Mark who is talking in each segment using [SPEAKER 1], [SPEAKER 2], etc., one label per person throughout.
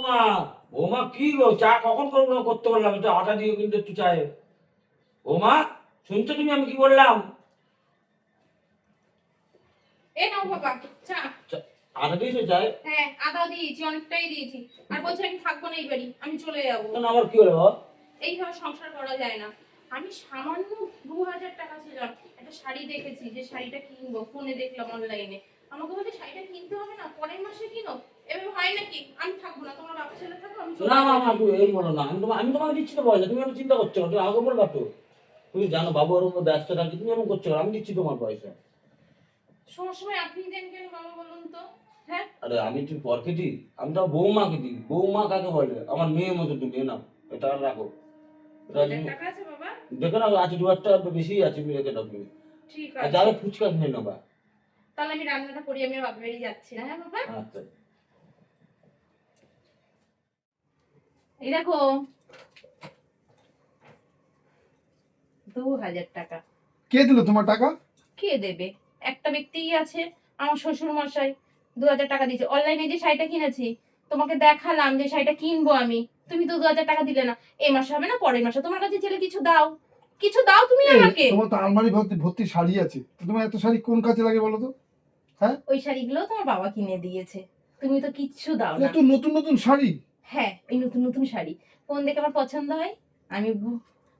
[SPEAKER 1] বৌমা, বৌমা কি গো, চা কখন করতে বললাম? একটু আটা দিয়ে কিন্তু একটু চায়ে। বৌমা, শুনছো তুমি আমি কি বললাম?
[SPEAKER 2] এই নাও বাবা চা।
[SPEAKER 1] আটা দিয়েছো চায়ে?
[SPEAKER 2] হ্যাঁ আদা দিয়েছি, অনেকটাই দিয়েছি। আর বলছি আমি থাকবো না এই বাড়ি, আমি চলে যাবো।
[SPEAKER 1] না আমার কি হলো বাবা?
[SPEAKER 2] এইভাবে সংসার করা যায় না। আমি সামান্য 2000 টাকা ছিল, একটা শাড়ি দেখেছি যে শাড়িটা কিনবো, ফোনে দেখলাম অনলাইনে। আমাকে বলছে শাড়িটা কিনতে হবে না, পরের মাসে কিনো। এভাবে হয় নাকি? আমি থাকবো না, তোমার বাবা ছেলে থাকো, আমি চলে
[SPEAKER 1] না
[SPEAKER 2] যাবো।
[SPEAKER 1] মা মা, তুমি এই বলো না, আমি তোমাকে দিচ্ছি তো পয়সা, তুমি আমি চিন্তা করছো না, তুমি আগে বলবা তো। তুমি জানো বাবু ওর উপর ব্যস্ত থাকি, তুমি এমন করছো না, আমি দিচ্ছি তোমার পয়সা।
[SPEAKER 2] সবসময় আপনি দেন কেন বাবা বলুন তো? হ্যাঁ
[SPEAKER 1] আরে আমি তুমি পরকে দিই? আমি তো বৌমাকে দিই। বৌমা কাকে বলে? আমার মেয়ের মতো তুমি, এ নাও এটা রাখো। এটা
[SPEAKER 2] 2000 টাকা আছে বাবা?
[SPEAKER 1] দেখো না, আছে 2000 টাকা বেশি আছে, তুমি রেখে দাও তুমি।
[SPEAKER 2] ঠিক
[SPEAKER 1] আর
[SPEAKER 2] আছে,
[SPEAKER 1] যাবে ফুচকা খেয়ে নেবা।
[SPEAKER 2] তাহলে আমি রান্নাটা করি, আমি বাপের বাড়ি যাচ্ছি না। হ্যাঁ বাবা,
[SPEAKER 1] আচ্ছা।
[SPEAKER 2] এই দেখো 2000 টাকা।
[SPEAKER 3] কে দিল তোমার টাকা?
[SPEAKER 2] কে দেবে? একটা ব্যক্তিই আছে, আমার শ্বশুর মশাই। 2000 টাকা দিয়েছে। অনলাইনে যে শাড়িটা কিনেছি, তোমাকে দেখালাম যে শাড়িটা কিনবো আমি, তুমি তো 2000 টাকা দিলে না। এই মাসে হবে না, পরের মাসে। তোমার কাছে ছেলে কিছু দাও, কিছু দাও তুমি আমাকে।
[SPEAKER 3] তোমার তো আলমারি ভর্তি ভর্তি শাড়ি আছে, তো তোমার এত শাড়ি কোন কাজে লাগে বলো তো? হ্যাঁ,
[SPEAKER 2] ওই শাড়িগুলো তোমার বাবা কিনে দিয়েছে, তুমি তো কিচ্ছু দাও না।
[SPEAKER 3] কত নতুন নতুন শাড়ি!
[SPEAKER 2] হ্যাঁ এই নতুন নতুন শাড়ি কোন দেখে আমার পছন্দ হয়, আমি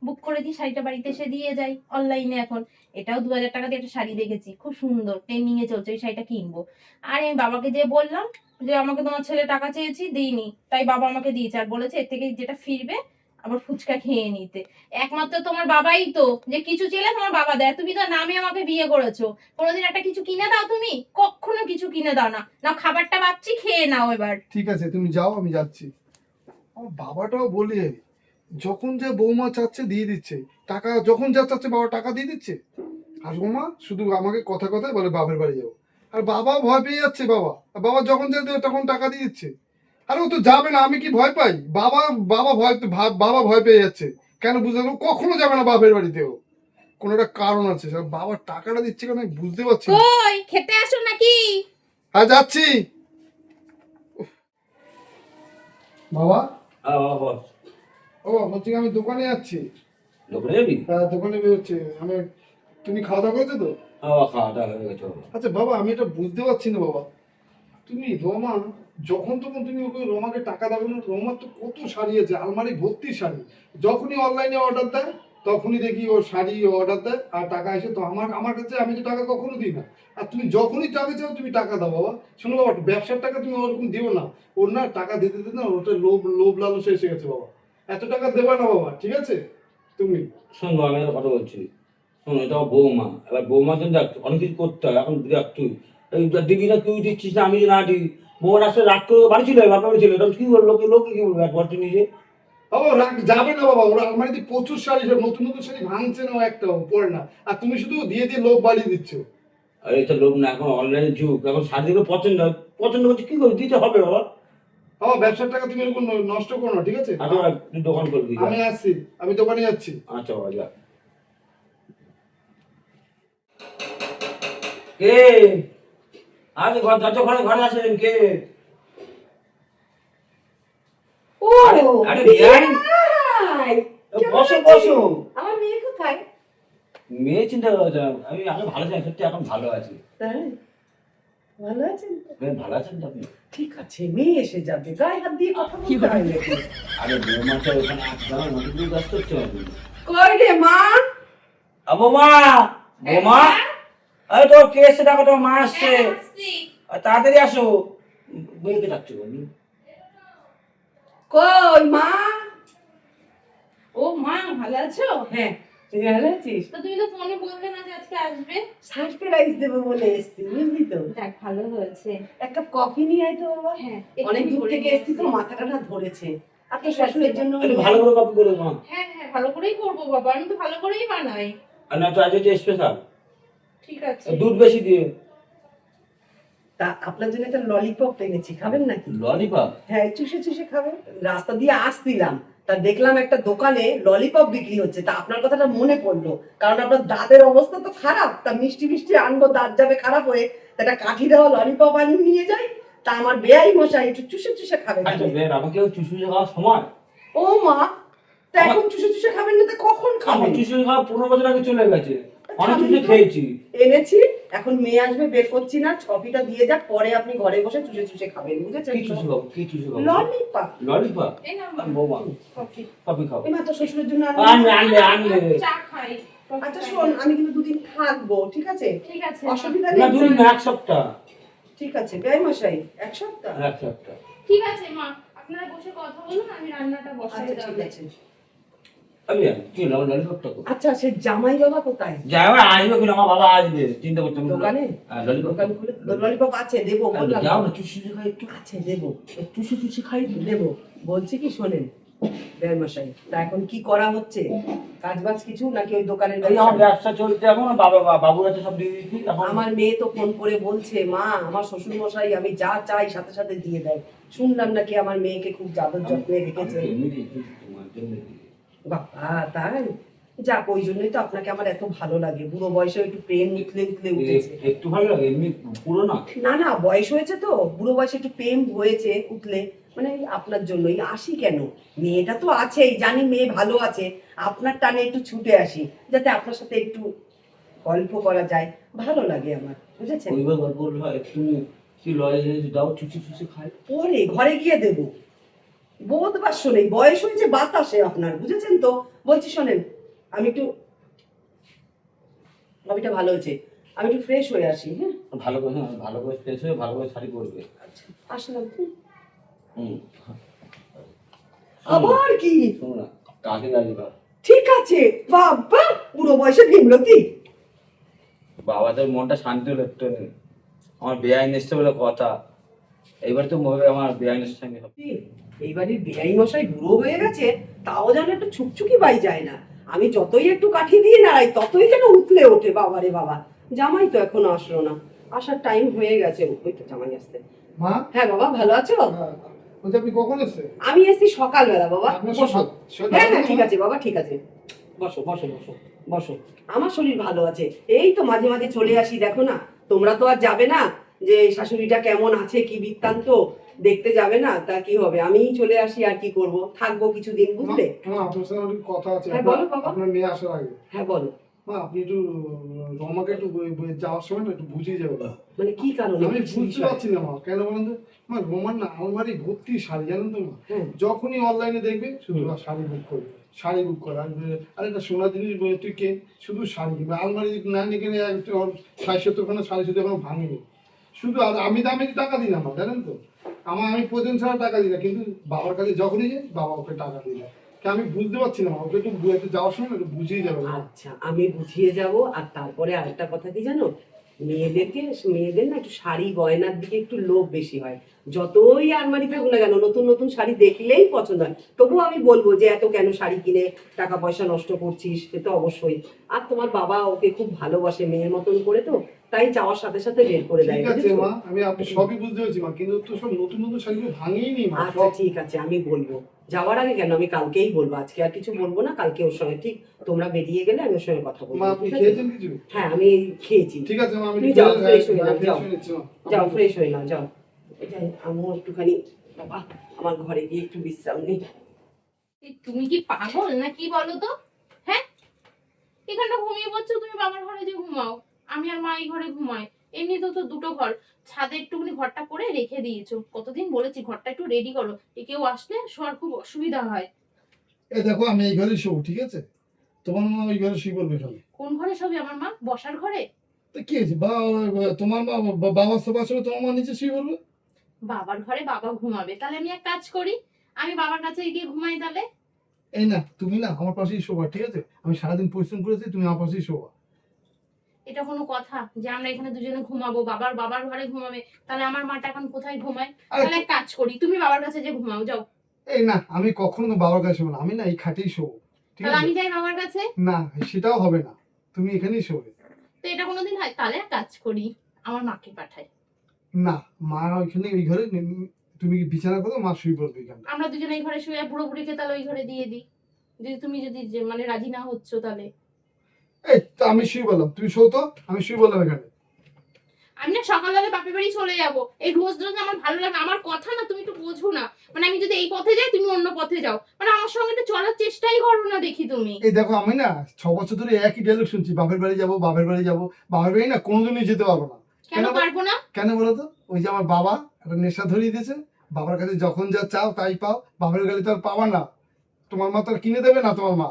[SPEAKER 2] বুক করে দিই, শাড়িটা বাড়িতে এসে দিয়ে যাই অনলাইনে। এখন এটাও 2000 টাকা দিয়ে একটা শাড়ি দেখেছি, খুব সুন্দর, ট্রেন্ডিং এ চলছে, ওই শাড়িটা কিনবো। আর আমি বাবাকে যে বললাম যে আমাকে তোমার ছেলে টাকা চেয়েছি, দিইনি, তাই বাবা আমাকে দিয়েছে। আর বলেছে এর থেকে যেটা ফিরবে আবার ফুচকা খেয়ে নিতে। একমাত্র তোমার বাবাই তো যে কিছু চেলে তোমার বাবা দেয়। তুমি তো নামে আমাকে বিয়ে করেছো, কোনোদিন একটা কিছু কিনে দাও তুমি? কখনো কিছু কিনে দাও না। নাও খাবারটা বাচ্চি, খেয়ে নাও এবার।
[SPEAKER 3] ঠিক আছে তুমি যাও, আমি যাচ্ছি। আমার বাবাটাও বলে, যখন যা বৌমা চাচ্ছে দিয়ে দিচ্ছে টাকা, যখন যা চাচ্ছে বাবা টাকা দিয়ে দিচ্ছে। আর বৌমা শুধু আমাকে কথা কথায় বলে বাপের বাড়ি যাবো। আর বাবাও ভয় পেয়ে যাচ্ছে, বাবা আর বাবা যখন যা দেবে তখন টাকা দিয়ে দিচ্ছে। আরে ও তো যাবে না, আমি কি ভয় পাই? বাবা বাবা ভয় বাবা ভয় পেয়ে যাচ্ছে। কেন বুঝলাম? কখনো যাবে না বাপের বাড়িতেও। কোনো একটা কারণ আছে, বাবা টাকাটা দিচ্ছে কেন আমি বুঝতে পারছি না।
[SPEAKER 2] কই খেতে আসো নাকি?
[SPEAKER 3] হ্যাঁ যাচ্ছি। বাবা,
[SPEAKER 1] হ্যাঁ বাবা বল।
[SPEAKER 3] ও বলছি আমি দোকানে যাচ্ছি।
[SPEAKER 1] দোকানে যাবি?
[SPEAKER 3] হ্যাঁ দোকানে বেরোচ্ছে আমি। তুমি খাওয়া দাওয়া করেছো তো?
[SPEAKER 1] হ্যাঁ বাবা, খাওয়া দাওয়া হয়ে গেছে বাবা।
[SPEAKER 3] আচ্ছা বাবা, আমি এটা বুঝতে পারছি না বাবা। তুমি রমা, যখন তখন তুমি ওকে রমাকে টাকা দেবে না? রমার তো কত শাড়ি আছে, আলমারি ভর্তি শাড়ি। যখনই অনলাইনে অর্ডার দেয় তখনই দেখি ও শাড়ি অর্ডার দেয় আর টাকা এসে তো আমার আমার কাছে, আমি তো টাকা কখনো দিই না। আর তুমি যখনই টাকা চাও তুমি টাকা দাও বাবা। শোনো বাবা, ব্যবসার টাকা তুমি ওরকম দিও না। ওর না টাকা দিতে দিতে না ওটা লোভ লোভ লালসা এসে গেছে বাবা। এত টাকা দেবা না বাবা, ঠিক আছে? তুমি
[SPEAKER 1] শোন বাবা, আমি একটা কথা বলছি। শোন, এটা আমার বৌমা, এবার বৌমার জন্য দেখ অনেক কিছু করতে হয়। এখন দেখ তুই এই দিবি না, তুই দিচ্ছিস না, আমি না দিই। বৌমার আসলে রাগ করে বাড়ি ছিল, বাপা বাড়ি ছিল, তখন কি করলো? লোকে লোকে কি বলবে একবার তুই নিজে?
[SPEAKER 3] বাবা রাগ যাবে না বাবা, ওরা আলমারিতে প্রচুর শাড়ি, সব নতুন নতুন শাড়ি ভাঙছে না, ও একটাও পরে না। আর তুমি শুধু দিয়ে দিয়ে লোভ বাড়িয়ে দিচ্ছ।
[SPEAKER 1] আর এটা লোক না, এখন অনলাইনের যুগ, এখন শাড়িগুলো পছন্দ হয়, পছন্দ করছে কি করবি, দিতে হবে বাবা।
[SPEAKER 3] বাবা ব্যবসার টাকা তুমি এরকম নষ্ট করো না, ঠিক আছে?
[SPEAKER 1] আচ্ছা তুই দোকান করবি?
[SPEAKER 3] আমি আসছি, আমি দোকানে যাচ্ছি।
[SPEAKER 1] আচ্ছা বাবা যা। কে? আরে ঘর দরজা ঘরে ঘরে আসেন কে?
[SPEAKER 4] ও
[SPEAKER 1] আরে বিয়ান,
[SPEAKER 4] ভাই,
[SPEAKER 1] বসো বসো।
[SPEAKER 4] আমার মেয়ে কোথায়?
[SPEAKER 1] মেয়ে চিন্তা করছে, আমি আগে ভালো ছিলাম, সত্যি এখন ভালো আছি।
[SPEAKER 4] তাই ভালো আছেন তো?
[SPEAKER 1] বেশ ভালো আছেন তো আপনি?
[SPEAKER 4] ঠিক আছে, মেয়ে এসে যাবে, গায়ে হাত দিয়ে কথা বলতে হয় নাকি?
[SPEAKER 1] আরে বৌমাটা ওখানে আসলাম, আমাকে তুমি ব্যস্ত হচ্ছে নাকি?
[SPEAKER 4] কই রে মা?
[SPEAKER 1] বৌমা, বৌমা, আরে তোর কে এসে দেখো, তোর মা আসছে। আর তাড়াতাড়ি আসো। মেয়েকে ডাকছো বলি।
[SPEAKER 4] কই মা?
[SPEAKER 2] ও মা, ভালো আছো?
[SPEAKER 4] হ্যাঁ, তুই ভালো আছিস?
[SPEAKER 2] তো তুমি তো ফোনে বললে না যে আজকে আসবে।
[SPEAKER 4] সারপ্রাইজ দেবো বলে এসছি, বুঝলি তো।
[SPEAKER 2] দেখ ভালো হয়েছে।
[SPEAKER 4] এক কাপ কফি নিয়ে আয় তো বাবা।
[SPEAKER 2] হ্যাঁ
[SPEAKER 4] অনেক
[SPEAKER 2] এক্ষুনি
[SPEAKER 4] দূর
[SPEAKER 2] করে
[SPEAKER 4] থেকে
[SPEAKER 2] নিয়ে
[SPEAKER 4] এসছি তো,
[SPEAKER 2] আসছি।
[SPEAKER 4] মাথাটা না ধরেছে। আর তোর
[SPEAKER 2] ঠিক আছে।
[SPEAKER 4] শ্বশুরের জন্য
[SPEAKER 1] একটু ভালো করে কপি করো মা।
[SPEAKER 2] হ্যাঁ হ্যাঁ ভালো করেই করবো বাবা, আমি তো ভালো করেই বানাই।
[SPEAKER 1] আর না তো আজ যে স্পেশাল
[SPEAKER 2] ঠিক আছে।
[SPEAKER 1] দুধ বেশি দিয়ে।
[SPEAKER 4] তা আপনার জন্য একটা ললিপপ এনেছি, খাবেন নাকি?
[SPEAKER 1] ললিপপ?
[SPEAKER 4] হ্যাঁ, চুষে চুষে খাবেন। রাস্তা দিয়ে আসছিলাম, তা দেখলাম একটা দোকানে ললিপপ বিক্রি হচ্ছে, তা আপনার কথাটা মনে পড়লো। কারণ আপনার দাঁতের অবস্থা তো খারাপ, তা মিষ্টি মিষ্টি আনবো, দাঁত যাবে খারাপ হয়ে, তা একটা কাঠি দেওয়া ললিপপ আনি নিয়ে যাই। তা আমার বেয়াই মশাই একটু চুষে চুষে খাবে
[SPEAKER 1] আচ্ছা
[SPEAKER 4] খাবে।
[SPEAKER 1] বের আমাকে চুষুরি খাওয়ার সময়,
[SPEAKER 4] ও মা, তা এখন চুষে চুষে খাবেন না, তা কখন
[SPEAKER 1] আমার
[SPEAKER 4] খাবেন?
[SPEAKER 1] চুষুরি খাওয়া 15 বছর আগে চলে গেছে, অনেক
[SPEAKER 4] খাবেন
[SPEAKER 1] কিছু
[SPEAKER 4] তো?
[SPEAKER 1] খেয়েছি।
[SPEAKER 4] এনেছি, এখন মেয়ে আসবে, বের করছি না, ছপিটা দিয়ে যাক, পরে আপনি ঘরে বসে চুষে চুষে খাবেন, বুঝেছেন?
[SPEAKER 1] কি চুষু খাবো, কি চুষু খাবো?
[SPEAKER 4] ললিপপ।
[SPEAKER 1] ললিপপ?
[SPEAKER 2] এই নাও মা,
[SPEAKER 1] বৌমা
[SPEAKER 2] কফি।
[SPEAKER 1] কফি খাবো।
[SPEAKER 4] এমা তো শ্বশুরের জন্য
[SPEAKER 1] আনলে আনলে আনলে।
[SPEAKER 2] চা খাই। কফি
[SPEAKER 4] আচ্ছা
[SPEAKER 2] খাই।
[SPEAKER 4] শোন, আমি কিন্তু দুদিন থাকবো, ঠিক আছে?
[SPEAKER 2] ঠিক আছে।
[SPEAKER 4] অসুবিধা
[SPEAKER 1] না
[SPEAKER 4] নেই।
[SPEAKER 1] দুদিন না, এক সপ্তাহ।
[SPEAKER 4] ঠিক আছে বেয়াই মশাই, এক সপ্তাহ।
[SPEAKER 1] এক সপ্তাহ।
[SPEAKER 2] ঠিক আছে মা, আপনারা বসে কথা বলুন, আমি রান্নাটা বসাই
[SPEAKER 4] আচ্ছা ঠিক
[SPEAKER 2] তাহলে।
[SPEAKER 4] আছে।
[SPEAKER 1] আমি কি ললিপপটা করবো?
[SPEAKER 4] আচ্ছা সে জামাই বাবা কোথায়?
[SPEAKER 1] যাই হোক, আসবে কিনা, আমার বাবা আসবে, চিন্তা করতে হবে না।
[SPEAKER 4] দোকানে?
[SPEAKER 1] ললিপপ
[SPEAKER 4] দোকান খুলে ললিপপ আছে, দেবো বললাম।
[SPEAKER 1] যাও না, চুষি চুষি খাই একটু।
[SPEAKER 4] আছে দেবো, চুষে চুষে খাই দেবো। বলছি কি শোনেন বেয়াই মশাই, তা এখন কি করা হচ্ছে? কাজ বাজ কিছু নাকি ওই দোকানের
[SPEAKER 1] এই আমার
[SPEAKER 4] ব্যবসা?
[SPEAKER 1] ব্যবসা চলছে এখন, বাবুর কাছে সব দিয়ে দিচ্ছি এখন।
[SPEAKER 4] আমার মেয়ে তো ফোন করে বলছে, মা আমার শ্বশুর মশাই আমি যা চাই সাথে সাথে দিয়ে দেয়। শুনলাম নাকি আমার মেয়েকে খুব যাদব যত্নে রেখেছে।
[SPEAKER 1] এমনি দিচ্ছি, তোমার জন্য দিচ্ছি।
[SPEAKER 4] বাবা তাই? যাক, ওই জন্যই তো আপনাকে আমার এত ভালো লাগে, বুড়ো বয়সে একটু প্রেম উঠলে উঠলে উঠেছে।
[SPEAKER 1] একটু ভালো লাগে, এমনি পুরো না।
[SPEAKER 4] না না, বয়স হয়েছে তো, বুড়ো বয়সে একটু প্রেম হয়েছে উঠলে, মানে এই আপনার জন্যই আসি। কেন, মেয়েটা তো আছেই, জানি মেয়ে ভালো আছে, আপনার টানে একটু ছুটে আসি, যাতে আপনার সাথে একটু গল্প করা যায়, ভালো লাগে আমার, বুঝেছেন?
[SPEAKER 1] ওইবার গল্প করলে হয়, তুমি কি লয়ে দাও, চুচি চুচি খাই।
[SPEAKER 4] পরে ঘরে গিয়ে দেবো, বোধ বাস্য নেই, বয়স হয়েছে বাতাসে আপনার, বুঝেছেন তো? বলছি শোনেন, আমি একটু, কবিটা ভালো হয়েছে, আমি একটু ফ্রেশ হয়ে আসি, হ্যাঁ?
[SPEAKER 1] ভালো করে, হ্যাঁ, ভালো করে ফ্রেশ হয়ে ভালো করে শাড়ি পরবে।
[SPEAKER 4] আচ্ছা আসলাম।
[SPEAKER 1] হুম।
[SPEAKER 4] আবার কি?
[SPEAKER 1] শোনো না, কাকে আসবা?
[SPEAKER 4] ঠিক আছে বাবা, বুড়ো বয়সে ভীমরতি।
[SPEAKER 1] বাবাদের মনটা শান্তি হলো একটু নেই। আমার বেআইন এসছে বলে কথা, এইবার তো আমার বেআইনের সঙ্গে হবে।
[SPEAKER 4] এইবারে বেআই মশাই বুড়ো হয়ে গেছে, তাও যেন একটু ছুকছুকি বাই যায় না। আমি যতই একটু কাঠি দিয়ে নাড়াই, ততই যেন উঠলে ওঠে। বাবারে বাবা, জামাই তো এখনো আসলো না, আসার টাইম হয়ে গেছে, ওই তো জামাই আসতে।
[SPEAKER 3] মা,
[SPEAKER 4] হ্যাঁ বাবা, ভালো আছো?
[SPEAKER 3] বলছি আপনি কখন এসছে?
[SPEAKER 4] আমি এসেছি সকালবেলা বাবা।
[SPEAKER 3] আপনার
[SPEAKER 4] বসো।
[SPEAKER 3] সকাল- সকাল-
[SPEAKER 4] হ্যাঁ হ্যাঁ ঠিক আছে বাবা, ঠিক আছে, বসো বসো বসো বসো। আমার শরীর ভালো আছে, এই তো মাঝে মাঝে চলে আসি, দেখো না, তোমরা তো আর যাবে না যে শাশুড়িটা কেমন আছে কি বৃত্তান্ত দেখতে যাবে না, তা কি হবে, আমিই চলে আসি, আর কি করব, থাকবো কিছুদিন, বুঝলে?
[SPEAKER 3] মা, আপনার সাথে আমার একটু কথা আছে।
[SPEAKER 4] হ্যাঁ, বলো বাবা।
[SPEAKER 3] আপনার মেয়ে আসার আগে
[SPEAKER 4] হ্যাঁ বলো।
[SPEAKER 3] মা, আপনি একটু রমাকে একটু যাওয়ার সময় না একটু বুঝিয়ে যাবেন।
[SPEAKER 4] মানে কি কারণে?
[SPEAKER 3] আমি
[SPEAKER 4] কি
[SPEAKER 3] বুঝতে
[SPEAKER 4] বিষয়?
[SPEAKER 3] পারছি না মা, কেন বলেন তো? মা, রোমান না আলমারি ভর্তি শাড়ি, জানেন তো মা?
[SPEAKER 4] হ্যাঁ।
[SPEAKER 3] যখনই অনলাইনে দেখবে শুধু শাড়ি বুক করবে, শাড়ি বুক করে। আর একটা সোনার জিনিস তুই কে, শুধু শাড়ি কিনবে। আলমারি না নিয়ে কিনে 60-70খানা শাড়ি শুধু এখনো ভাঙিনি শুধু। আর আমি টাকা দিই না মা, জানেন তো? আমি প্রয়োজন ছাড়া টাকা দিই না, কিন্তু বাবার কাছে যখনই যাই বাবা ওকে টাকা দিই না। আমি বুঝতে পারছি না মা, ওকে একটু যাওয়ার সময় না একটু বুঝিয়ে যাবে মা।
[SPEAKER 4] আচ্ছা আমি বুঝিয়ে যাব। আর তারপরে আরেকটা কথা কি জানো, মেয়েদের না একটু শাড়ি গয়নার দিকে একটু লোভ বেশি হয়। যতই আলমারি থাকুক না কেন, নতুন নতুন শাড়ি দেখলেই পছন্দ হয়। তবুও আমি বলবো যে এত কেন শাড়ি কিনে টাকা পয়সা নষ্ট করছিস, সে তো অবশ্যই। আর তোমার বাবা ওকে খুব ভালোবাসে মেয়ের মতন করে, তো তাই যাওয়ার সাথে সাথে বের করে দেয়,
[SPEAKER 3] ঠিক আছে
[SPEAKER 4] বুঝেছো?
[SPEAKER 3] মা, আপনি সবই বুঝতে পারছি মা, কিন্তু তো সব নতুন নতুন শাড়িগুলো ভাঙেই নি মা,
[SPEAKER 4] আচ্ছা
[SPEAKER 3] সব।
[SPEAKER 4] ঠিক আছে, আমি বলবো যাওয়ার আগে, কেন আমি কালকেই বলবো, আজকে আর কিছু বলবো না, কালকে ওর সঙ্গে, ঠিক তোমরা বেরিয়ে গেলে আমি ওর সঙ্গে কথা বলবো,
[SPEAKER 3] মা, আপনি
[SPEAKER 4] ঠিক আছে?
[SPEAKER 3] খেয়েছেন কিছু?
[SPEAKER 4] হ্যাঁ আমি খেয়েছি।
[SPEAKER 3] ঠিক আছে মা, আমি
[SPEAKER 4] তুমি যাও, ফ্রেশ হয়ে নাও,
[SPEAKER 3] ফ্রেশ
[SPEAKER 4] যাও।
[SPEAKER 3] হয়ে নিচ্ছি মা।
[SPEAKER 4] যাও ফ্রেশ হয়ে নাও, যাও। এটাই আমিও একটুখানি, বাবা আমার ঘরে গিয়ে একটু বিশ্রাম নিই।
[SPEAKER 2] এই তুমি কি পাগল না কি বলো তো? হ্যাঁ, এখানটা ঘুমিয়ে পড়ছো, তুমি বাবার ঘরে যে ঘুমাও, আমি আর মা এই ঘরে ঘুমাই। এমনিতেও তো দুটো ঘর, ছাদে একটুখানি ঘরটা করে রেখে দিয়েছো। কতদিন বলেছি ঘরটা একটু রেডি করো, কেউ আসলে শোয়ার খুব অসুবিধা হয়।
[SPEAKER 3] এই দেখো, আমি এই ঘরে শোবো, ঠিক আছে? তোমার মা ওই ঘরে শুয়ে পড়বে খালি।
[SPEAKER 2] কোন ঘরে সবই আমার মা? বসার ঘরে?
[SPEAKER 3] তো কি হয়েছে, তোমার মা বাবা সব আসলে তোমার মা নিচে শুয়ে পড়বে।
[SPEAKER 2] বাবার ঘরে বাবা ঘুমাবে, তাহলে আমি এক কাজ করি, আমি বাবার কাছে গিয়ে ঘুমাই তাহলে।
[SPEAKER 3] এই না, তুমি না আমার পাশেই শোবা, ঠিক আছে? আমি সারাদিন পরিশ্রম করেছি, তুমি আমার পাশেই শোবা।
[SPEAKER 2] এটা কোনো কথা যে আমরা এখানে দুজনে ঘুমাবো, বাবার ঘরে ঘুমাবে? তাহলে আমার মাটা এখন কোথায় ঘুমায়?
[SPEAKER 3] আরে
[SPEAKER 2] তাহলে এক কাজ করি, তুমি বাবার কাছে যে ঘুমাও, যাও।
[SPEAKER 3] এই না, আমি কখনো বাবার কাছে শোবো না, আমি না এই খাটেই শোবো, ঠিক
[SPEAKER 2] তাহলে
[SPEAKER 3] আছে?
[SPEAKER 2] আমি যাই বাবার কাছে।
[SPEAKER 3] না, সেটাও হবে না, তুমি এখানেই শোবে।
[SPEAKER 2] তো এটা কোনোদিন হয়? তাহলে এক কাজ করি, আমার মাকে পাঠাই।
[SPEAKER 3] না, মা ওইখানে ওই ঘরে তুমি কি বিছানা করো, মা শুয়ে পড়বে এখানে।
[SPEAKER 2] আমরা দুজনে এই ঘরে শুয়ে বুড়ো বুড়িকে তাহলে ওই ঘরে দিয়ে দিই, যদি মানে রাজি না হচ্ছ তাহলে।
[SPEAKER 3] এই তো আমি শুয়ে বললাম, তুমি শো তো, আমি শুয়ে বললাম এখানে।
[SPEAKER 2] আমি না সকালবেলা বাপের বাড়ি চলে যাবো। এই রোজ রোজ আমার ভালো লাগে, আমার কথা না তুমি একটু বোঝো না। মানে আমি যদি এই পথে যাই তুমি অন্য পথে যাও, মানে আমার সঙ্গে একটু চলার চেষ্টাই করো না দেখি তুমি।
[SPEAKER 3] এই দেখো আমি না 6 বছর ধরে একই ডায়লগ শুনছি, বাপের বাড়ি যাবো বাপের বাড়ি যাবো। বাপের বাড়ি না কোনোদিনই যেতে পারবো না।
[SPEAKER 2] কেন পারবো না?
[SPEAKER 3] কেন বলো তো? ওই যে আমার বাবা একটা নেশা ধরিয়ে দিয়েছে, বাবার কাছে যখন যা চাও তাই পাও। বাপের গাড়ি তো আর পাওয়া না, তোমার মা তো আর কিনে দেবে না তোমার মা।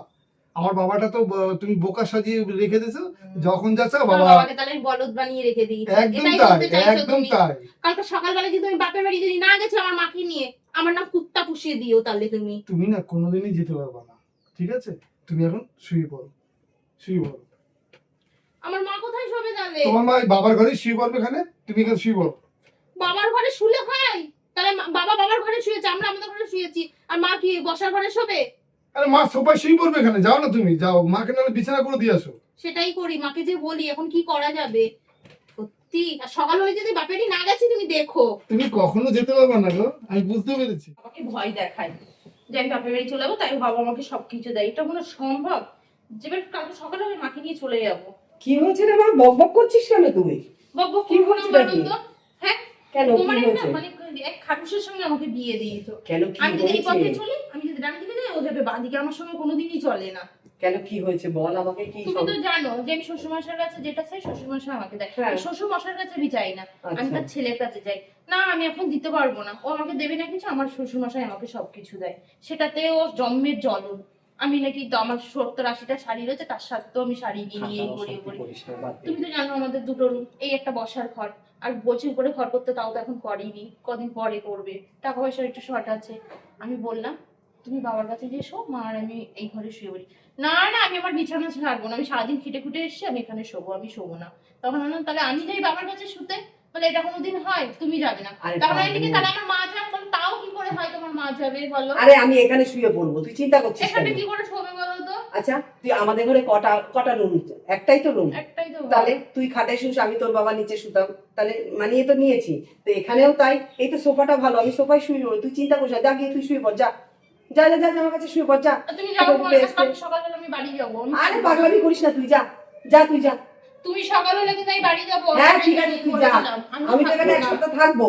[SPEAKER 3] আমার বাবাটা তো তুমি বোকা সাজিয়ে রেখে দিয়েছো, যখন যা চাও বাবা।
[SPEAKER 2] বাবাকে তাহলে বলদ বানিয়ে রেখে দিই,
[SPEAKER 3] একদম
[SPEAKER 2] এটাই
[SPEAKER 3] তাই,
[SPEAKER 2] বলতে চাইছো
[SPEAKER 3] একদম
[SPEAKER 2] তুমি?
[SPEAKER 3] তাই।
[SPEAKER 2] কালকে সকালবেলা যদি আমি বাপের বাড়ি যদি না গেছি আমার মাকে নিয়ে, আমার নাম কুত্তা পুষিয়ে দিও তাহলে তুমি।
[SPEAKER 3] তুমি না কোনোদিনই যেতে পারবে না, ঠিক আছে? তুমি এখন শুয়ে পড়ো, শুয়ে পড়ো।
[SPEAKER 2] আমার মা কোথায় শোবে তাহলে?
[SPEAKER 3] তোমার মা ওই বাবার ঘরে শুয়ে পড়বে, এখানে তুমি এখানে শুয়ে পড়ো।
[SPEAKER 2] বাবার ঘরে শুলে হয়? তাহলে বাবা বাবার ঘরে শুয়েছে, আমরা আমাদের ঘরে শুয়েছি, আর মা কি বসার ঘরে শোবে?
[SPEAKER 3] আরে মা সোফায় শুয়ে পড়বে এখানে, যাও না তুমি, যাও মাকে নাহলে বিছানা করে দিয়ে আসো।
[SPEAKER 2] সেটাই করি, মাকে যে বলি এখন কি করা যাবে সত্যি। আর সকালবেলা যদি বাপেরই না গেছি তুমি দেখো।
[SPEAKER 3] তুমি কখনো যেতে পারবে না গো, আমি বুঝতে পেরেছি।
[SPEAKER 2] আমাকে ভয় দেখায় যে আমি বাপের বাড়ি চলে যাবো, তাই বাবা আমাকে সবকিছু দেয়। এটা কোনো সম্ভব? যেবার কালকে সকালে আমি মাকে নিয়ে চলে যাবো।
[SPEAKER 4] কি হয়েছে রে মা, বক বক করছিস কেন তুই?
[SPEAKER 2] বাবা
[SPEAKER 4] কি
[SPEAKER 2] কি
[SPEAKER 4] হয়েছে
[SPEAKER 2] হলো
[SPEAKER 4] নাকি?
[SPEAKER 2] বলো তো? হ্যাঁ,
[SPEAKER 4] কেন কি
[SPEAKER 2] তোমার
[SPEAKER 4] হয়েছে?
[SPEAKER 2] মানে এক খাটুসের সঙ্গে আমাকে বিয়ে দিয়েছো।
[SPEAKER 4] কেন কি
[SPEAKER 2] আমি যদি এই পথে
[SPEAKER 4] হয়েছে?
[SPEAKER 2] চলি, আমি যদি ডান দিকে যাই ও যাবে বাঁ দিকে, আমার সঙ্গে কোনোদিনই চলে না।
[SPEAKER 4] কেন কি হয়েছে বল আমাকে, কি
[SPEAKER 2] তুমি
[SPEAKER 4] সব-
[SPEAKER 2] তো জানো যে আমি শ্বশুরমশাইয়ের কাছে যেটা চাই শ্বশুরমশাই আমাকে দেয়।
[SPEAKER 4] হ্যাঁ।
[SPEAKER 2] শ্বশুরমশাইয়ের কাছে আমি চাই না, আমি
[SPEAKER 4] আচ্ছা।
[SPEAKER 2] তার ছেলের কাছে চাই। না আমি এখন দিতে পারবো না, ও আমাকে দেবে না কিছু, আমার শ্বশুরমশাই আমাকে সবকিছু দেয়। সেটাতে ও জন্মের জ্বলন। আমি নাকি তো আমার 70-80টা শাড়ি রয়েছে, তার সাথেও আমি শাড়ি কিনি এই করি ওই করি। তুমি তো জানো আমাদের দুটো রুম, এই একটা বসার ঘর, আর বলছি উপরে ঘর করতে, তাও তো এখন করেনি, কদিন পরে করবে। টাকা পয়সার একটু শর্ট আছে। আমি বললাম তুমি বাবার কাছে গিয়ে শো, মা আর আমি এই ঘরে শুয়ে পড়ি। না না আমি আমার বিছানা ছাড়বো না, আমি সারাদিন খেটে খুটে এসেছি, আমি এখানে শোবো, আমি শোবো না। তখন বললাম তাহলে আমি যাই বাবার কাছে শুতে। বলে এটা কোনোদিন হয়, তুমি যাবে না।
[SPEAKER 4] আরে
[SPEAKER 2] তখন আমি
[SPEAKER 4] বাবু।
[SPEAKER 2] লিখি তাহলে আমার মা যাবে। বলে তাও কি করে হয়, তোমার মা যাবে বলো?
[SPEAKER 4] আরে আমি এখানে শুয়ে পড়বো, তুই চিন্তা করছিস কেন?
[SPEAKER 2] এখানে কি করে শোবে বলো তো?
[SPEAKER 4] আচ্ছা তুই আমাদের ঘরে কটা কটা রুম? একটাই তো রুম।
[SPEAKER 2] একটাই তো।
[SPEAKER 4] তাহলে তুই খাটে শুস, আমি তোর বাবা নিচে শুতাম, তাহলে মানিয়ে তো নিয়েছি। তো এখানেও তাই, এই তো সোফাটা ভালো, আমি সোফায় শুয়ে পড়বো, তুই চিন্তা করিস না। যা গিয়ে তুই শুয়ে পড়, যা যা যা যা, আমার কাছে শুয়ে পড়, যা।
[SPEAKER 2] আর তুমি যাও,
[SPEAKER 4] তোকে এসে-
[SPEAKER 2] কালকে সকালবেলা আমি বাড়ি যাবো।
[SPEAKER 4] আরে পাগলামি করিস না, তুই যা যা, তুই যা।
[SPEAKER 2] তুমি সকালবেলা কিন্তু আমি বাড়ি যাবো।
[SPEAKER 4] হ্যাঁ ঠিক আছে তুই যা, আমি তো এখানে এক সপ্তাহ থাকবো,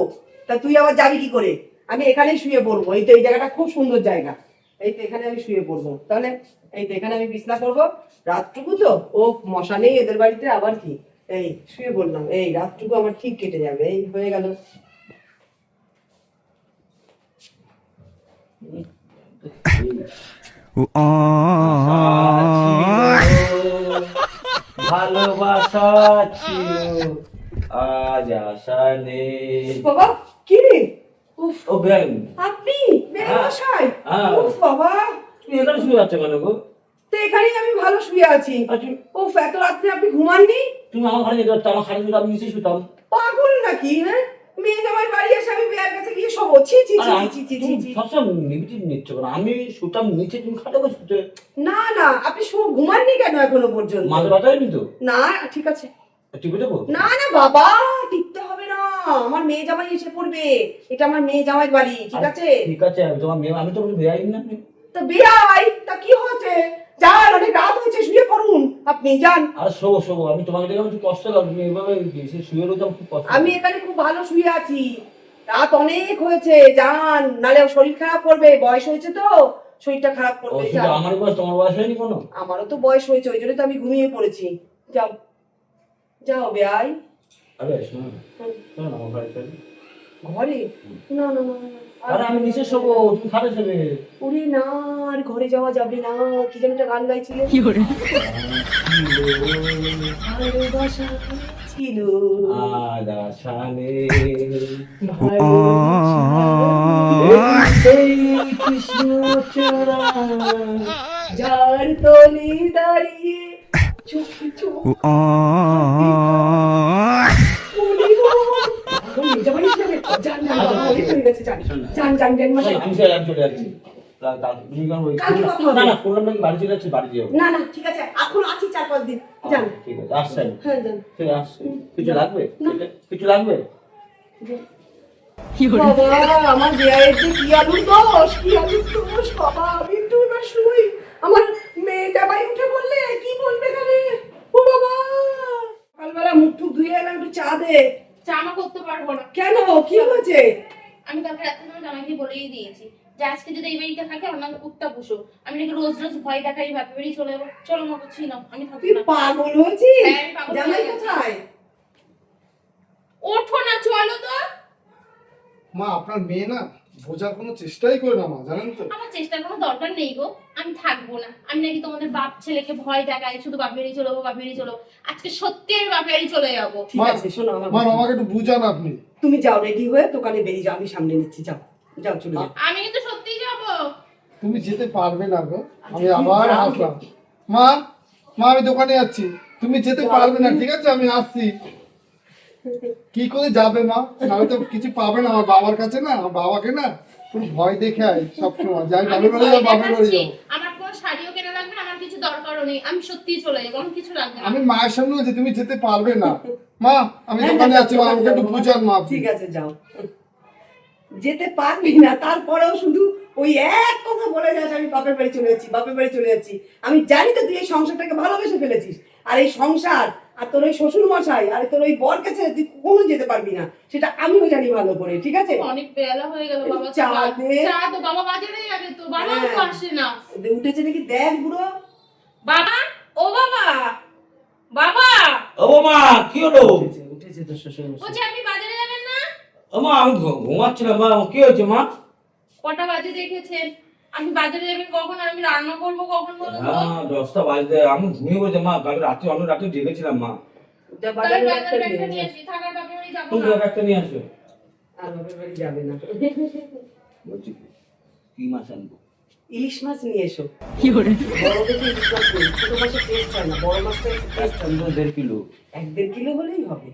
[SPEAKER 4] তা তুই আবার যাবি কি করে? আমি এখানেই শুয়ে পড়বো, এই তো এই জায়গাটা খুব সুন্দর জায়গা, এই তো এখানে আমি শুয়ে পড়বো। তাহলে এই তো এখানে আমি বিছনা করবো, রাতটুকু তো ও মশা নেই এদের বাড়িতে, আবার কি এই শুয়ে পড়লাম, এই রাতটুকু আমার ঠিক কেটে যাবে, এই হয়ে গেল।
[SPEAKER 1] ভালোবাসা ছিল আজ আশা নেই।
[SPEAKER 4] বাবা কি রে? উফ,
[SPEAKER 1] ও ব্যাং,
[SPEAKER 4] আপনি
[SPEAKER 1] হ্যাঁ।
[SPEAKER 4] বেমশাই?
[SPEAKER 1] হ্যাঁ।
[SPEAKER 4] উফ বাবা,
[SPEAKER 1] তুমি এখানে শুয়ে যাচ্ছ কেন গো?
[SPEAKER 4] তো এখানেই আমি ভালো শুয়ে আছি।
[SPEAKER 1] আর তুমি
[SPEAKER 4] উফ, এত রাত্রে আপনি ঘুমাননি?
[SPEAKER 1] তুমি আমার ঘরে যেতে পারতো, আমার খালি শুধু আমি নিচে শুতাম।
[SPEAKER 4] পাগল নাকি? হ্যাঁ, মেয়ে জামাই বাড়ি এসে আমি বিয়ের কাছে গিয়ে শোবো? ছি ছি ছি ছি ছি ছি ছি।
[SPEAKER 1] সবসময় নেগেটিভ নিচ্ছ কেন? আমি শুতাম নিচে, তুমি খাটে বসে শুতে।
[SPEAKER 4] না না, আপনি ঘুমাননি কেন এখনো পর্যন্ত?
[SPEAKER 1] মাঝে বাতায়নি তো?
[SPEAKER 4] না ঠিক আছে।
[SPEAKER 1] টিপে দেবো?
[SPEAKER 4] না না বাবা, টিকতে হবে না, আমার মেয়ে জামাই এসে পড়বে, এটা আমার মেয়ে জামাই বাড়ি, ঠিক আছে?
[SPEAKER 1] ঠিক আছে, আমি তোমার মেয়ে, আমি তো বেআই না।
[SPEAKER 4] তো বিয়াই তা কি হয়েছে? যান, অনেক রাত হয়েছে, শুয়ে পড়ুন, আপনি যান।
[SPEAKER 1] আর শোবো শোবো, আমি তোমাকে দেখে আমার খুব কষ্ট লাগে, তুমি এভাবে সে শুয়ে রয়েছে, আমার খুব কষ্ট
[SPEAKER 4] আমি
[SPEAKER 1] লাগে।
[SPEAKER 4] এখানে খুব ভালো শুয়ে আছি, রাত অনেক হয়েছে, যান, নালে শরীর খারাপ করবে, বয়স হয়েছে তো, শরীরটা খারাপ
[SPEAKER 1] ও
[SPEAKER 4] করবে,
[SPEAKER 1] শুধু
[SPEAKER 4] যান।
[SPEAKER 1] আমার বয়স, তোমার বয়স হয়নি কোনো?
[SPEAKER 4] আমারও তো বয়স হয়েছে, ওই জন্য তো আমি ঘুমিয়ে পড়েছি। যাও যাও বেয়াই।
[SPEAKER 1] আরে শোনো না, শোনো না, আমার ঘরে চলো।
[SPEAKER 4] ঘরে? না না না না,
[SPEAKER 1] আরে আমি নিচে শোবো, তুমি খাটে শোবে।
[SPEAKER 4] ওরে না, আর ঘরে যাওয়া যাবে না, কি যেন একটা গান গাইছিলে, ভালোবাসা ছিল
[SPEAKER 1] আজ আশা নেই।
[SPEAKER 4] ভালোবাসা
[SPEAKER 1] সেই কৃষ্ণচূড়া
[SPEAKER 4] যার তলে দাঁড়িয়ে চোখে চোখ
[SPEAKER 1] আমি চলে যাচ্ছি। তুমি কেন ওই-
[SPEAKER 4] কালকে কথা হবে।
[SPEAKER 1] না না, বললাম নাকি বাড়ি চলে যাচ্ছি, বাড়ি যাবো।
[SPEAKER 4] না না ঠিক আছে, এখন আছি 4-5 দিন, যান।
[SPEAKER 1] ঠিক আছে, আসছে আমি।
[SPEAKER 4] হ্যাঁ যান।
[SPEAKER 1] ঠিক আছে, আসছে। কিছু লাগবে? কিছু লাগবে?
[SPEAKER 4] বাবা, আমার বিয়ের যে কি আলুর দোষ, কি আলুর দোষ বাবা, আমি একটু এবার শুই, আমার মেয়ে জামাই উঠে বললে কি বলবে এখানে? ও বাবা, সকালবেলা মুখ টুক ধুয়ে এলাম, একটু চা দে,
[SPEAKER 2] জামা করতে পারবো না।
[SPEAKER 4] কেন, কি হয়েছে?
[SPEAKER 2] আমি কালকে রাতে তোমার জামাইকে বলেই দিয়েছি যে আজকে যদি এই বাড়িতে থাকে আমার নাম কুত্তা পুষো। আমি নাকি রোজ রোজ ভয় দেখাই বাপের বাড়ি চলে যাবো। চলো মা, বুঝছি না, আমি থাকবো
[SPEAKER 4] তুই
[SPEAKER 2] না।
[SPEAKER 4] পাগল হয়েছিস?
[SPEAKER 2] হ্যাঁ, আমি পাগল
[SPEAKER 4] জামাই
[SPEAKER 2] হয়ে গেছি।
[SPEAKER 4] কোথায়?
[SPEAKER 2] ওঠো না, চলো তো।
[SPEAKER 3] মা আপনার মেয়ে না বোঝার কোনো চেষ্টাই করে না মা, জানেন তো।
[SPEAKER 2] আমার চেষ্টার কোনো দরকার নেই গো, আমি থাকবো না। আমি নাকি তোমাদের বাপ ছেলেকে ভয় দেখাই, শুধু বাপের বাড়ি চলো বাপের বাড়ি চলো। আজকে সত্যি আমি বাপের বাড়ি চলে যাবো।
[SPEAKER 4] ঠিক
[SPEAKER 3] মা,
[SPEAKER 4] আছে, শোনো আমার
[SPEAKER 3] মা
[SPEAKER 4] কথা।
[SPEAKER 3] আমাকে একটু বুঝান আপনি।
[SPEAKER 4] তুমি যাও, রেডি হয়ে দোকানে বেরিয়ে যাও, আমি সামনে নিচ্ছি। যাও যাও, চলে যাও।
[SPEAKER 2] আমি কিন্তু সত্যিই যাবো।
[SPEAKER 3] তুমি যেতে পারবে না গো, আমি
[SPEAKER 4] আচ্ছা,
[SPEAKER 3] আবার
[SPEAKER 4] যাও।
[SPEAKER 3] আসলাম। মা, মা আমি দোকানে যাচ্ছি, তুমি যেতে
[SPEAKER 4] যাও।
[SPEAKER 3] পারবে না, ঠিক আছে আমি আসছি। কি করে যাবে মা, নাহলে তো কিছু পাবে না। আমার বাবার কাছে না, আমার বাবাকে না পুরো ভয় দেখে আয় সবসময়, যাই
[SPEAKER 2] আমি
[SPEAKER 3] বাপের বাড়ি যাবো,
[SPEAKER 2] ভয়
[SPEAKER 3] বাপের বাড়ি
[SPEAKER 2] দেখাচ্ছি।
[SPEAKER 3] যাবো।
[SPEAKER 2] আমার কোনো শাড়িও কেনা লাগবে না, আমার কিছু দরকারও নেই। আমি সত্যিই চলে যাবো, আমার কিছু লাগবে না।
[SPEAKER 3] আমি মায়ের সামনে বলছি তুমি যেতে পারবে না। মা আমি
[SPEAKER 4] হ্যাঁ,
[SPEAKER 3] দোকানে
[SPEAKER 4] যাও,
[SPEAKER 3] যাচ্ছি, মা
[SPEAKER 4] দোকানে
[SPEAKER 3] আমাকে একটু
[SPEAKER 4] যাও,
[SPEAKER 3] বুঝান মা আপনি।
[SPEAKER 4] ঠিক আছে, যাও। যেতে পারবি না, তারপরেও শুধু ওই এক কথা বলে যাস আমি বাপের বাড়ি চলে যাচ্ছি, বাপের বাড়ি চলে যাচ্ছি। আমি জানি তো তুই এই সংসারটাকে ভালোবেসে ফেলেছিস, আর এই সংসার আর তোর ওই শ্বশুর মশাই আর তোর ওই বর কাছে তুই কখনো যেতে পারবি না, সেটা আমিও জানি ভালো করে, ঠিক আছে?
[SPEAKER 2] অনেক বেলা হয়ে গেল বাবা।
[SPEAKER 4] চা দে।
[SPEAKER 2] চা তো বাবা বাজারে যাবে তো, বাবা তো
[SPEAKER 4] হ্যাঁ।
[SPEAKER 2] আসে না।
[SPEAKER 4] উঠেছে নাকি দেখ বুড়ো।
[SPEAKER 2] বাবা, ও বাবা, বাবা।
[SPEAKER 1] ও মা, কি হলো?
[SPEAKER 4] উঠেছে, উঠেছে তোর শ্বশুর মশাই।
[SPEAKER 2] বলছি আপনি বাজারে যাবেন না?
[SPEAKER 1] ও মা, আমি ঘুমাচ্ছিলাম মা, কি হয়েছে মা?
[SPEAKER 2] কটা বাজে দেখেছেন? আমি বাজারে যাবেন কখন, আর আমি রান্না করবো কখন বলুন তো?
[SPEAKER 1] হ্যাঁ 10টা বাজতে আমি ঘুমিয়ে পড়েছি মা, কাল রাতে অন্য রাতে ডেকেছিলাম মা।
[SPEAKER 4] যা
[SPEAKER 2] তাহলে
[SPEAKER 4] বাজারে
[SPEAKER 2] বাজারে
[SPEAKER 4] একটা
[SPEAKER 2] ব্যাগটা
[SPEAKER 4] নিয়ে
[SPEAKER 2] নিয়ে
[SPEAKER 4] যা।
[SPEAKER 2] আসি, থাকার বাপের বাড়ি যাবো
[SPEAKER 1] তুমি
[SPEAKER 2] না।
[SPEAKER 1] একটা নিয়ে আসো।
[SPEAKER 4] আর বাপের বাড়ি যাবে না।
[SPEAKER 1] বলছি কি মাছ আনবো?
[SPEAKER 4] ইলিশ মাছ নিয়ে এসো। বড় দেখে ইলিশ মাছ নেই, ছোট মাছের টেস্ট হয় না, বড় মাছটা টেস্ট হয়।
[SPEAKER 1] 1.5 কিলো।
[SPEAKER 4] 1-1.5 কিলো হলেই হবে,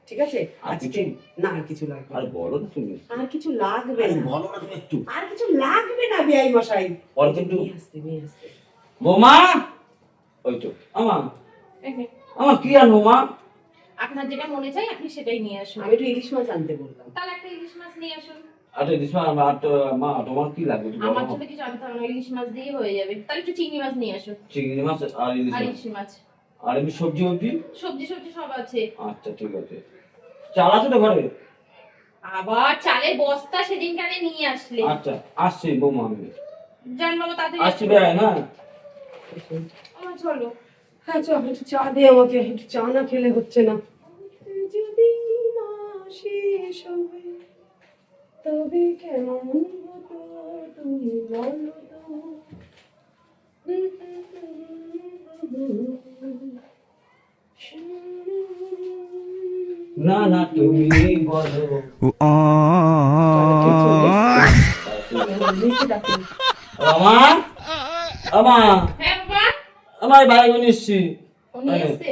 [SPEAKER 4] ঠিক আছে?
[SPEAKER 1] আর
[SPEAKER 4] আজকে
[SPEAKER 1] কিছু?
[SPEAKER 4] না, আর কিছু লাগবে
[SPEAKER 1] আর
[SPEAKER 4] না।
[SPEAKER 1] বলো না তুমি।
[SPEAKER 4] আর কিছু লাগবে
[SPEAKER 1] আরে
[SPEAKER 4] না,
[SPEAKER 1] বলো না তুমি একটু।
[SPEAKER 4] আর কিছু লাগবে না বেআই মশাই।
[SPEAKER 1] পরে কিন্তু
[SPEAKER 4] নিয়ে আসতে, নিয়ে আসতে।
[SPEAKER 1] বৌমা, ওই তো আমা, আমা কি আনবো মা?
[SPEAKER 2] আপনার যেটা মনে চাই আপনি সেটাই নিয়ে আসুন।
[SPEAKER 4] আমি একটু ইলিশ মাছ আনতে বললাম।
[SPEAKER 2] তাহলে একটা ইলিশ মাছ নিয়ে আসুন।
[SPEAKER 1] আচ্ছা দিসমা, আর তো মা তোমার কি লাগবে একটু বলো।
[SPEAKER 2] আমার জন্য কিছু আনতে হবে না, ইলিশ মাছ দিয়ে হয়ে যাবে। তাহলে একটু চিংড়ি মাছ নিয়ে আসুন
[SPEAKER 1] চিংড়ি মাছ আর ইলিশ
[SPEAKER 2] আর
[SPEAKER 1] মাছ।
[SPEAKER 2] ইলিশ মাছ।
[SPEAKER 1] আর এমনি সবজি সবজি?
[SPEAKER 2] সবজি সবজি সব আছে।
[SPEAKER 1] আচ্ছা ঠিক আছে। চাল আছে তো ঘরে?
[SPEAKER 2] আবার চালের বস্তা সেদিন কানে নিয়ে আসলে।
[SPEAKER 1] আচ্ছা আসছি বৌমা আমি।
[SPEAKER 2] জান বাবা তাড়াতাড়ি
[SPEAKER 1] আসছি
[SPEAKER 2] আসুন।
[SPEAKER 1] ভাই না?
[SPEAKER 2] আমার চলো।
[SPEAKER 4] হ্যাঁ চল, একটু চা দে আমাকে, একটু চা না খেলে হচ্ছে না। যদি না শেষ হবে তবে কেমন হতো তুমি বলো তো।
[SPEAKER 1] না না তুমি বলো। আমা, আমা,
[SPEAKER 2] হ্যাঁ বাবা।
[SPEAKER 1] আমার ভাই বোন এসছি।
[SPEAKER 2] উনি এসছে?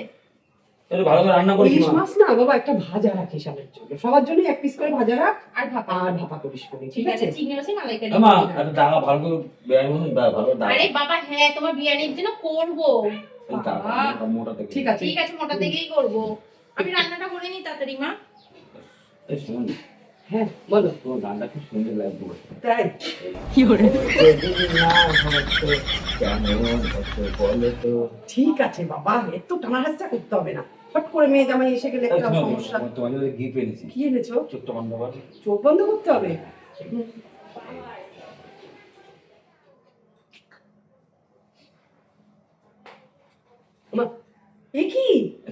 [SPEAKER 1] একটু ভালো করে রান্না করিস
[SPEAKER 4] ইলিশ
[SPEAKER 1] মা।
[SPEAKER 4] মাছ না বাবা, একটা ভাজা রাখিস আমার জন্য, সবার জন্য এক পিস করে ভাজা রাখ,
[SPEAKER 2] আর ভাপা।
[SPEAKER 4] আর ভাপা করিস করে,
[SPEAKER 2] ঠিক আছে, চিংড়ি মাছের মালাইকারি।
[SPEAKER 1] আমা একটা টাকা ভালো করে বেড়ার মতো ভালো দাও।
[SPEAKER 2] আরে বাবা হ্যাঁ, তোমার বিরিয়ানির জন্য করবো।
[SPEAKER 1] এই টাকা
[SPEAKER 2] বাবা,
[SPEAKER 1] মোটা থেকে।
[SPEAKER 4] ঠিক আছে।
[SPEAKER 2] ঠিক আছে, মোটা থেকেই করবো। আমি রান্নাটা করে নিই তাড়াতাড়ি মা।
[SPEAKER 1] এই শোন,
[SPEAKER 4] হ্যাঁ বলো।
[SPEAKER 1] তোর গানটা খুব সুন্দর লাগবে।
[SPEAKER 4] তাই?
[SPEAKER 1] যদি না হতো, কেমন হতো বলো তো।
[SPEAKER 4] ঠিক আছে বাবা, এত টানা হাসটা করতে হবে না, ফট করে মেয়ে জামাই এসে গেলে একটা সমস্যা।
[SPEAKER 1] তোমার জন্য গিফট এনেছি।
[SPEAKER 4] কি এনেছো?
[SPEAKER 1] ছোট্ট বন্ধ কর।
[SPEAKER 4] চোখ বন্ধ করতে হবে? মা, এ কি?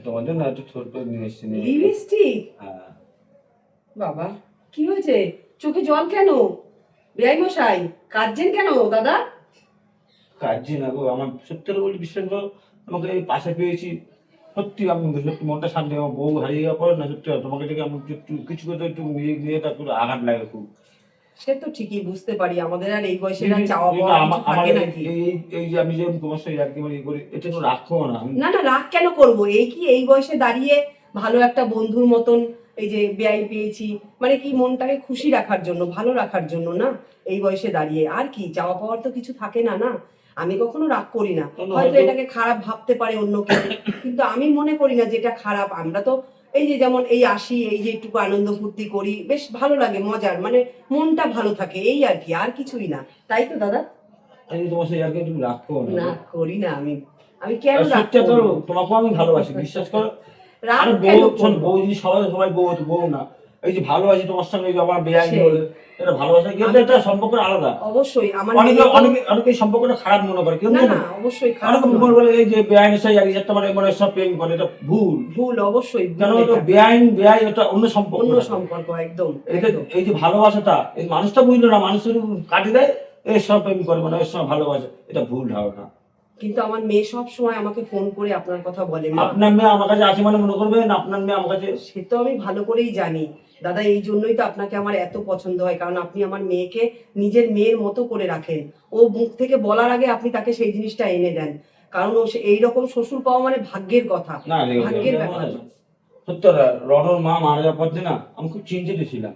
[SPEAKER 1] তোমার জন্য একটু ছোট্ট নিয়ে এসছি।
[SPEAKER 4] লিপস্টিক?
[SPEAKER 1] হ্যাঁ।
[SPEAKER 4] বাবা কি হয়েছে, চোখে জল কেন? বেআই মশাই কাঁদছেন কেন দাদা?
[SPEAKER 1] কাজই না গো, আমার সত্যি করে বলি, বিশ্বাস করো, তোমাকে এই পাশে পেয়েছি, সত্যি আমি সত্যি মনটা শান্তি। আমার বউ হারিয়ে যাওয়ার পরে না সত্যি তোমাকে দেখে আমি একটু কিছু করতে একটু নিয়ে তারপর আঘাত লাগে খুব।
[SPEAKER 4] সে তো ঠিকই বুঝতে পারি, আমাদের আর এই বয়সে আর
[SPEAKER 1] কিন্তু
[SPEAKER 4] চাওয়া পাওয়া কিছু
[SPEAKER 1] আমার
[SPEAKER 4] থাকে নাকি?
[SPEAKER 1] এই যে আমি যেমন তোমার সাথে আর কি মানে করি, এটা তো রাখো না আমি।
[SPEAKER 4] না না, রাগ কেন করবো? এই কি এই বয়সে দাঁড়িয়ে ভালো একটা বন্ধুর মতন এই যে বেআই পেয়েছি, মানে কি মনটাকে খুশি রাখার জন্য, ভালো রাখার জন্য না? এই বয়সে দাঁড়িয়ে আর কি চাওয়া পাওয়ার তো কিছু থাকে না, না? আমি কখনো রাগ করি না, হয়তো এটাকে খারাপ ভাবতে পারে অন্য কেউ, কিন্তু আমি মনে করি না যে এটা খারাপ। আমরা তো এই যে যেমন এই আসি, এই যে একটু আনন্দ ফুর্তি করি, বেশ ভালো লাগে, মজার, মানে মনটা ভালো থাকে, এই আর কি, আর কিছুই না। তাই তো দাদা?
[SPEAKER 1] আমি তোমার সাথে আর কি তুমি রাখো না।
[SPEAKER 4] না করি না, আমি আমি কেন
[SPEAKER 1] আর
[SPEAKER 4] রাগ
[SPEAKER 1] সত্যি তো
[SPEAKER 4] করবো?
[SPEAKER 1] তোমাকেও আমি ভালোবাসি, বিশ্বাস করো।
[SPEAKER 4] রাগ
[SPEAKER 1] আরে
[SPEAKER 4] কেন
[SPEAKER 1] বউ শোন,
[SPEAKER 4] করবো?
[SPEAKER 1] বউ যদি সবাই বউ হতো, বউ না। এই যে ভালোবাসি তোমার সঙ্গে, এই যে আমার বেআইনি
[SPEAKER 4] সেই।
[SPEAKER 1] হলে, এটা ভালোবাসা কিন্তু একটা সম্পর্ক আলাদা।
[SPEAKER 4] অবশ্যই আমার
[SPEAKER 1] অনেকে
[SPEAKER 4] মেয়ে তো-
[SPEAKER 1] অনেকে এই সম্পর্কটা খারাপ মনে করে, কেউ
[SPEAKER 4] না
[SPEAKER 1] জানো?
[SPEAKER 4] না অবশ্যই খারাপ
[SPEAKER 1] অনেকে
[SPEAKER 4] নয়।
[SPEAKER 1] বলে এই যে বেআইনি সেই এক হাজার মানে মানে সব প্রেম করে, এটা ভুল।
[SPEAKER 4] ভুল, অবশ্যই ভুল
[SPEAKER 1] কেন
[SPEAKER 4] এটা।
[SPEAKER 1] বেআইন এটা অন্য সম্পর্ক।
[SPEAKER 4] অন্য সম্পর্ক, একদম
[SPEAKER 1] এটা
[SPEAKER 4] একদম।
[SPEAKER 1] এই যে ভালোবাসাটা, এই মানুষটা বুঝলো না, মানুষের কাটি দেয়, এর সব প্রেম করে মানে এর সঙ্গে ভালোবাসে, এটা ভুল ধারণা।
[SPEAKER 4] কিন্তু আমার মেয়ে সব সময় আমাকে ফোন করে আপনার কথা বলে, মা।
[SPEAKER 1] আপনার মেয়ে আমার কাছে আছে মানে মনে করবেন আপনার মেয়ে আমার কাছে।
[SPEAKER 4] সে তো আমি ভালো করেই জানি দাদা, এই জন্যই তো আপনাকে আমার এত পছন্দ হয়, কারণ আপনি আমার মেয়েকে নিজের মেয়ের মতো করে রাখেন। ও মুখ থেকে বলার আগে আপনি তাকে সেই জিনিসটা এনে দেন, কারণ ও এইরকম শ্বশুর পাওয়া মানে ভাগ্যের কথা,
[SPEAKER 1] না
[SPEAKER 4] ভাগ্যের ব্যাপার।
[SPEAKER 1] সত্য, রনর মা মারা যাওয়ার পর দিয়ে না আমি খুব চিন্তিত ছিলাম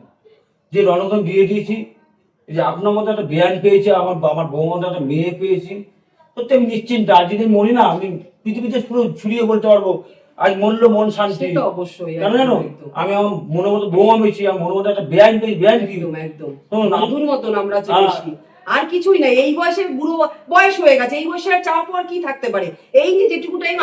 [SPEAKER 1] যে রনকে বিয়ে দিয়েছি, এই যে আপনার মতো একটা বেআইন পেয়েছি, আমার বউ মতো একটা মেয়ে পেয়েছি, সত্যি আমি নিশ্চিন্ত। আজ যদি মরি না, আমি পৃথিবীতে পুরো ছড়িয়ে বলতে পারবো আজ মরলো মন শান্তি।
[SPEAKER 4] সে তো অবশ্যই,
[SPEAKER 1] কেন জানো,
[SPEAKER 4] একদম
[SPEAKER 1] আমি আমার মনের মতো বৌমা পেয়েছি, আমার মনের মতো একটা বেআইন পেয়েছি। বেআইন কি
[SPEAKER 4] একদম একদম
[SPEAKER 1] শুনুন,
[SPEAKER 4] বন্ধুর মতন আমরা চলেছি, আর কিছুই না। এই বয়সে বুড়ো বয়স হয়ে গেছে, এই বয়সে আর চাওয়া পাওয়ার কি থাকতে পারে? এই যে যেটুকু টাইম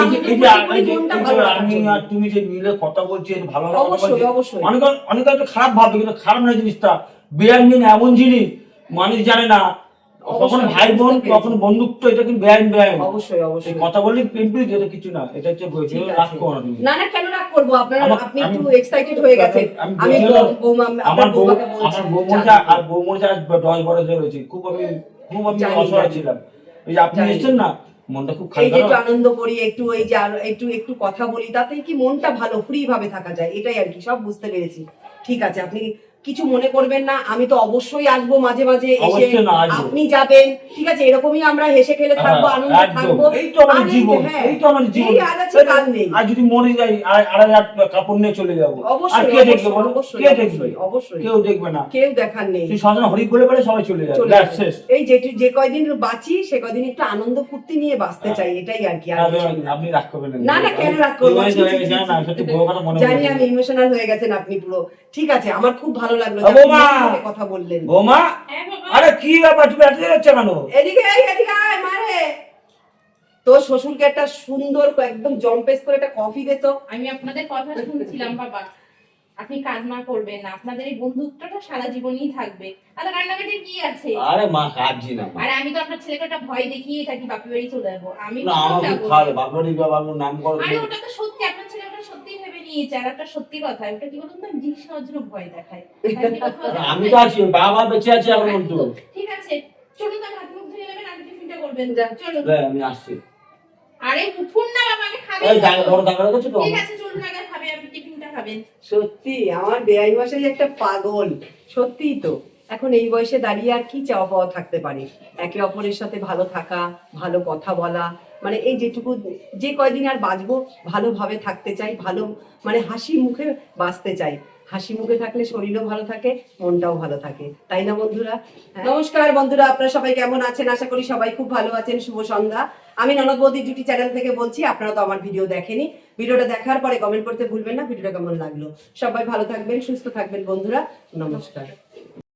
[SPEAKER 1] এই যে
[SPEAKER 4] মনটা ভালো রাখার
[SPEAKER 1] আমি
[SPEAKER 4] জন্য।
[SPEAKER 1] আর তুমি যে মিলে কথা বলছি, এটা ভালো কথা
[SPEAKER 4] অবশ্যই
[SPEAKER 1] বলছি।
[SPEAKER 4] অবশ্যই
[SPEAKER 1] অনেকে একটা খারাপ ভাবে, কিন্তু খারাপ নয় জিনিসটা। বেআইন এমন জিনিস মানুষ জানে না, কখন
[SPEAKER 4] অবশ্যই,
[SPEAKER 1] ভাই বোন,
[SPEAKER 4] বুঝতে
[SPEAKER 1] কখন বন্ধুত্ব, এটা কিন্তু বেআইন।
[SPEAKER 4] অবশ্যই
[SPEAKER 1] এই
[SPEAKER 4] অবশ্যই।
[SPEAKER 1] কথা বললে প্রেম প্রীতি, এটা কিছু না, এটা হচ্ছে
[SPEAKER 4] ঠিক
[SPEAKER 1] রাগ
[SPEAKER 4] আছে।
[SPEAKER 1] করো না তুমি।
[SPEAKER 4] না না, কেন রাগ করবো? আপনারা আপনি একটু
[SPEAKER 1] আমি-
[SPEAKER 4] এক্সাইটেড হয়ে গেছেন। আমি
[SPEAKER 1] বলছিলাম,
[SPEAKER 4] বৌমা
[SPEAKER 1] আমার
[SPEAKER 4] আপনার
[SPEAKER 1] বউ
[SPEAKER 4] বৌমাকে বলছি,
[SPEAKER 1] আমার বউ মনে
[SPEAKER 4] জানি।
[SPEAKER 1] আর বউ মনে আজ 10 বছর হয়েছে, খুব আমি
[SPEAKER 4] জানি,
[SPEAKER 1] অসহায়
[SPEAKER 4] জানি।
[SPEAKER 1] ছিলাম। এই যে আপনি
[SPEAKER 4] জানি।
[SPEAKER 1] এসেছেন না, মনটা খুব
[SPEAKER 4] এই
[SPEAKER 1] খারাপ।
[SPEAKER 4] যে একটু আনন্দ করি, একটু এই যে আর একটু একটু কথা বলি, তাতে কি মনটা ভালো ফ্রি ভাবে থাকা যায়, এটাই আর কি। সব বুঝতে পেরেছি। ঠিক আছে, আপনি কিছু মনে করবেন না, আমি তো অবশ্যই আসবো মাঝে মাঝে এসে,
[SPEAKER 1] অবশ্যই না, আসবো।
[SPEAKER 4] আপনি যাবেন, ঠিক আছে? এরকমই আমরা হেসে খেলে থাকবো,
[SPEAKER 1] হ্যাঁ,
[SPEAKER 4] আনন্দে
[SPEAKER 1] একদম।
[SPEAKER 4] থাকবো।
[SPEAKER 1] এই তো আমার
[SPEAKER 4] আর এই-
[SPEAKER 1] জীবন,
[SPEAKER 4] হ্যাঁ,
[SPEAKER 1] এই তো আমার জীবন।
[SPEAKER 4] এই আজ আছে কাল নেই।
[SPEAKER 1] আর যদি মরে যাই, আড়াই হাত কাপড় নিয়ে চলে যাবো, আর
[SPEAKER 4] অবশ্যই
[SPEAKER 1] কে দেখবে বলো?
[SPEAKER 4] অবশ্যই
[SPEAKER 1] কে দেখবে?
[SPEAKER 4] অবশ্যই অবশ্যই।
[SPEAKER 1] কেউ দেখবে না।
[SPEAKER 4] কেউ দেখার নেই।
[SPEAKER 1] তুই সজনা হরি বলে বলে সবাই চলে যাবে,
[SPEAKER 4] চলে
[SPEAKER 1] ব্যাস
[SPEAKER 4] যাবে।
[SPEAKER 1] শেষ।
[SPEAKER 4] এই যে কয়দিন বাঁচি সে কয়দিন একটু আনন্দ ফুর্তি নিয়ে বাঁচতে চাই, এটাই আর কি। আর কিছুই না।
[SPEAKER 1] আপনি রাগ করবেন
[SPEAKER 4] না না, কেন রাগ করবো?
[SPEAKER 1] এই বয়সে হয়ে যায় না, সত্যি বড় কথা মনে
[SPEAKER 4] জানি
[SPEAKER 1] পড়ে।
[SPEAKER 4] আমি ইমোশনাল হয়ে গেছেন আপনি পুরো। ঠিক আছে, আমার খুব ভালো লাগলো
[SPEAKER 1] ও
[SPEAKER 4] যে আপনি
[SPEAKER 1] বৌমা!
[SPEAKER 4] মন থেকে কথা বললেন।
[SPEAKER 1] বৌমা,
[SPEAKER 2] হ্যাঁ বাবা।
[SPEAKER 1] আরে কি ব্যাপার, তুমি এত যাচ্ছে কেন?
[SPEAKER 4] এদিকে এদিকে আয় মারে। তোর শ্বশুরকে একটা সুন্দর একদম জম্পেস করে একটা কফি দে তো।
[SPEAKER 2] আমি আপনাদের কথা শুনছিলাম বাবা, আপনি কান্না করবেন না, আপনাদের এই বন্ধুত্বটা সারা জীবনই থাকবে। আর কান্নাকাটির কি আছে?
[SPEAKER 1] আরে মা, কাঁদছি না মা।
[SPEAKER 2] আর আমি তো আপনার ছেলেকে একটা ভয় দেখিয়ে থাকি বাপি বাড়ি চলে যাবো, আমি
[SPEAKER 1] না,
[SPEAKER 2] কোথাও
[SPEAKER 1] আমার খুব
[SPEAKER 2] যাবো না।
[SPEAKER 1] খারাপ, বাপরি বাবার নাম করো।
[SPEAKER 2] আরে ওটা তো সত্যি, আপনার ছেলে ওটা সত্যি ভেবে নিয়েছে। আর একটা সত্যি কথা, ওটা কি বলুন তো, জিনিস নেওয়ার জন্য ভয় দেখায়। তাই আপনি কোথাও যাবেন
[SPEAKER 1] আমি
[SPEAKER 2] না?
[SPEAKER 1] তো আছি, বাবা বেঁচে আছে এখন কিন্তু।
[SPEAKER 2] ঠিক আছে, চলুন তো, হাত মুখ ধুয়ে নেবেন, আগে টিফিনটা করবেন। চলুন।
[SPEAKER 1] আমি আসছি।
[SPEAKER 2] আরে উঠুন না বাবা, আগে খাবেন
[SPEAKER 1] এই
[SPEAKER 2] তো।
[SPEAKER 1] টাকা করছো তো?
[SPEAKER 2] ঠিক আছে, চলুন আগে খাবে, আপনি টিফিনটা খাবেন।
[SPEAKER 4] সত্যি আমার বেআই মশাই একটা পাগল, সত্যিই তো। এখন এই বয়সে দাঁড়িয়ে আর কি চাওয়া পাওয়া থাকতে পারে? একে অপরের সাথে ভালো থাকা, ভালো কথা বলা, মানে এই যেটুকু যে কয়দিন আর বাঁচবো ভালোভাবে থাকতে চাই, ভালো মানে হাসি মুখে বাঁচতে চাই। হাসি মুখে থাকলে শরীরও ভালো থাকে, মনটাও ভালো থাকে, তাই না বন্ধুরা? নমস্কার বন্ধুরা, আপনারা সবাই কেমন আছেন? আশা করি সবাই খুব ভালো আছেন। শুভ সন্ধ্যা। আমি ননদ বৌদি জুটি চ্যানেল থেকে বলছি। আপনারা তো আমার ভিডিও দেখেনি, ভিডিওটা দেখার পরে কমেন্ট করতে ভুলবেন না ভিডিওটা কেমন লাগলো। সবাই ভালো থাকবেন, সুস্থ থাকবেন বন্ধুরা। নমস্কার।